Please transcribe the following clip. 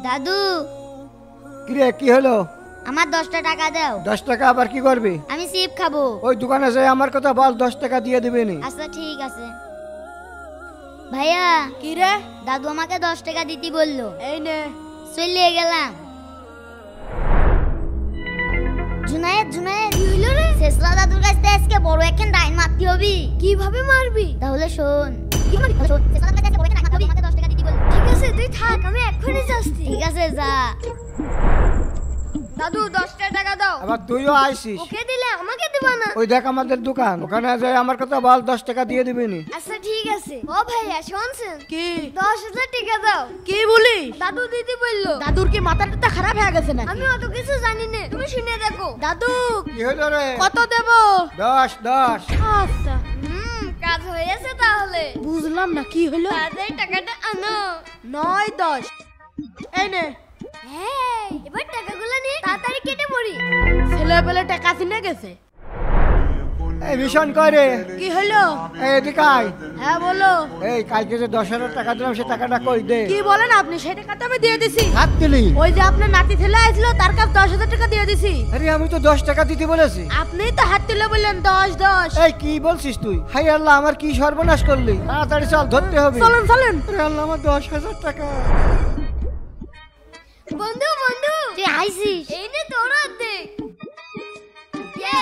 দাদু কিরে কি হলো? আমার 10টা টাকা দাও। 10 টাকা আবার কি করবি? আমি চিপ খাবো। ওই দোকানে যাই আমার কথা বল, 10 টাকা দিয়ে দিবি নি। আচ্ছা ঠিক আছে। ভাইয়া কি রে? দাদু আমাকে 10 টাকা দিতে বললো। এই নে। চলে গেলাম। জুনায়েদ জুনায়েদ কি হলো রে? শেষরা দাদুর কাছে আজকে বড় একখান ডাইন মারতে হবে। কিভাবে মারবি? তাহলে শোন। কি মারবি? শোন, শেষরা দাদুর কাছে বড় একখান ডাইন মারতে হবে, আমাকে 10 টাকা দিতে বললো। ঠিক আছে তুই থাক, আমি এক্ষুনি যাচ্ছি। ঠিক আছে যা। দাদু 10টা টাকা দাও। আবার তুইও আইছিস? ওকে দিলে আমাকে দিবা না? ওই দেখ আমাদের দোকান, ওখানে যাই আমার কথা বল, 10 টাকা দিয়ে দিবি নি। আচ্ছা ঠিক আছে। ও ভাইয়া শুনছেন? কি 10,000 টাকা দাও। কি বলিস? দাদু দিতে বললো। দাদুর কি মাথাটা খারাপ হয়ে গেছে না? আমি অত কিছু জানি না, তুমি শুনে দেখো। দাদু কি হলো রে? কত দেব? 10 10। আচ্ছা কাজ হয়েছে তাহলে। বুঝলাম না কি হলো। তাড়াতাড়ি টাকাটা আনো। 9 10। এই নে। হ্যাঁ এবার টাকাগুলো নিয়ে তাড়াতাড়ি কেটে পড়ি। ছেলে পেলে টাকা চিনে গেছে। এই মিশন করে। কি হলো? এই এদিকে আয়। হ্যাঁ বলো। এই কালকে যে 10,000 টাকা দিলাম সে টাকাটা কই দে। কি বলেন আপনি? সেই টাকাটা আমি দিয়ে দিছি। হাত দিলি? ওই যে আপনার নাতি ছেলে আইছিল তার কাছে 10,000 টাকা দিয়ে দিছি। আরে আমি তো 10 টাকা দিতে বলেছি। আপনিই তো হাত তুলে বললেন 10 10। এই কি বলছিস তুই? হাই আল্লাহ, আমার কি সর্বনাশ করলি? তাড়াতাড়ি চল, ধরতে হবে। চলেন চলেন। আরে আল্লাহ, আমার 10,000 টাকা। বন্ধু বন্ধু তুই আইছিস? এই নে তোর অর্ধেক। ইয়ে